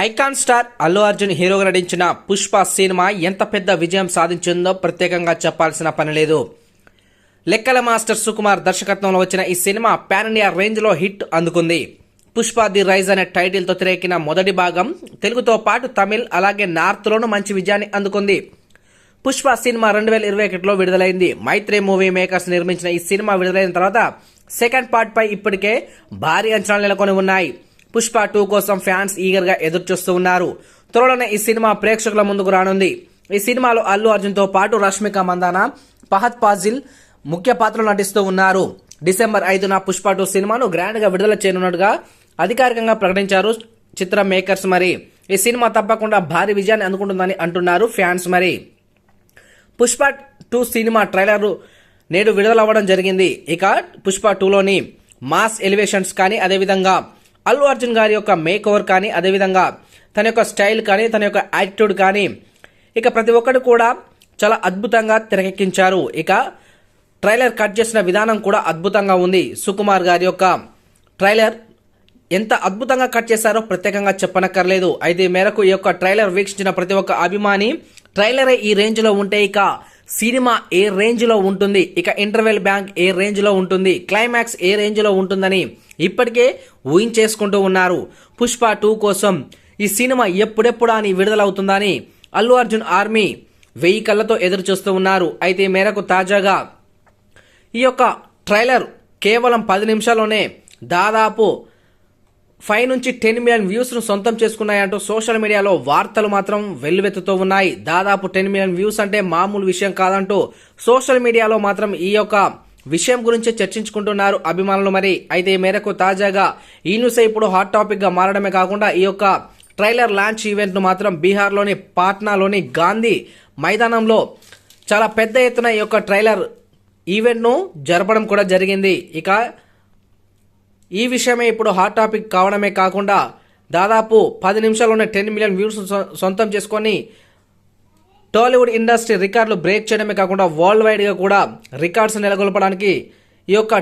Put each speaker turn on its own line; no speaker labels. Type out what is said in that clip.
Icon star Allu Arjun హీరోగా నటించిన Pushpa cinema ఎంత పెద్ద విజయం సాధించిందో ప్రత్యేకంగా చెప్పాల్సిన పని లేదు. లెక్కల మాస్టర్ సుకుమార్ దర్శకత్వంలో వచ్చిన ఈ సినిమా పాన్ ఇండియా రేంజ్ లో హిట్ అందుకుంది. పుష్ప ది రైజ్ అనే టైటిల్ తో తెరకెక్కిన మొదటి భాగం తెలుగుతో పాటు తమిళ్ అలాగే నార్త్ లోనూ మంచి విజయాన్ని అందుకుంది. పుష్ప సినిమా 2021లో విడుదలైంది. మైత్రి మూవీ మేకర్స్ నిర్మించిన ఈ సినిమా విడుదలైన తర్వాత సెకండ్ పార్ట్ పై ఇప్పటికే భారీ అంచనాలు నెలకొని ఉన్నాయి. పుష్ప 2 కోసం ఫ్యాన్స్ ఈగర్ గా ఎదురు చూస్తూ ఉన్నారు. త్వరలోనే ఈ సినిమా ప్రేక్షకుల ముందుకు రానుంది. ఈ సినిమాలో అల్లు అర్జున్ తో పాటు రష్మిక మందానా, ఫహద్ ఫాజిల్ ముఖ్య పాత్రలు నటిస్తూ ఉన్నారు. డిసెంబర్ 5న పుష్ప 2 సినిమాను గ్రాండ్ గా విడుదల చేయనున్నట్టుగా అధికారికంగా ప్రకటించారు చిత్ర మేకర్స్. మరి ఈ సినిమా తప్పకుండా భారీ విజయాన్ని అందుకుంటుందని అంటున్నారు ఫ్యాన్స్. మరి పుష్ప 2 సినిమా ట్రైలర్ నేడు విడుదలవ్వడం జరిగింది. ఇక పుష్ప 2లోని మాస్ ఎలివేషన్స్ కానీ, అదేవిధంగా అల్లు అర్జున్ గారి యొక్క మేక్ ఓవర్ కానీ, అదేవిధంగా తన యొక్క స్టైల్ కానీ, తన యొక్క యాటిట్యూడ్ కానీ, ఇక ప్రతి ఒక్కరు కూడా చాలా అద్భుతంగా తెరకెక్కించారు. ఇక ట్రైలర్ కట్ చేసిన విధానం కూడా అద్భుతంగా ఉంది. సుకుమార్ గారి యొక్క ట్రైలర్ ఎంత అద్భుతంగా కట్ చేశారో ప్రత్యేకంగా చెప్పనక్కర్లేదు. అయితే ఈ మేరకు ఈ యొక్క ట్రైలర్ వీక్షించిన ప్రతి ఒక్క అభిమాని ట్రైలరే ఈ రేంజ్ లో ఉంటే ఇక సినిమా ఏ రేంజ్ లో ఉంటుంది, ఇక ఇంటర్వెల్ బ్యాంక్ ఏ రేంజ్ లో ఉంటుంది, క్లైమాక్స్ ఏ రేంజ్ లో ఉంటుందని ఇప్పటికే ఊహించేసుకుంటూ ఉన్నారు. పుష్ప 2 కోసం ఈ సినిమా ఎప్పుడెప్పుడా అని విడుదలవుతుందని అల్లు అర్జున్ ఆర్మీ 1000 కళ్ళతో ఎదురు చూస్తూ ఉన్నారు. అయితే ఈ మేరకు తాజాగా ఈ యొక్క ట్రైలర్ కేవలం 10 నిమిషాల్లోనే దాదాపు 5 నుంచి 10 మిలియన్ వ్యూస్ ను సొంతం చేసుకున్నాయంటూ సోషల్ మీడియాలో వార్తలు మాత్రం వెల్లువెత్తుతూ ఉన్నాయి. దాదాపు 10 మిలియన్ వ్యూస్ అంటే మామూలు విషయం కాదంటూ సోషల్ మీడియాలో మాత్రం ఈ యొక్క విషయం గురించి చర్చించుకుంటున్నారు అభిమానులు. మరి అయితే ఈ మేరకు తాజాగా ఈ న్యూస్ ఇప్పుడు హాట్ టాపిక్ గా మారడమే కాకుండా ఈ యొక్క ట్రైలర్ లాంచ్ ఈవెంట్ ను మాత్రం బీహార్లోని పాట్నాలోని గాంధీ మైదానంలో చాలా పెద్ద ఎత్తున ఈ యొక్క ట్రైలర్ ఈవెంట్ ను జరపడం కూడా జరిగింది. ఇక ఈ విషయమే ఇప్పుడు హాట్ టాపిక్ కావడమే కాకుండా దాదాపు 10 నిమిషాల్లోనే 10 మిలియన్ వ్యూస్ సొంతం చేసుకొని టాలీవుడ్ ఇండస్ట్రీ రికార్డులు బ్రేక్ చేయడమే కాకుండా వరల్డ్ వైడ్ గా కూడా రికార్డ్స్ నెలకొల్పడానికి ఈ యొక్క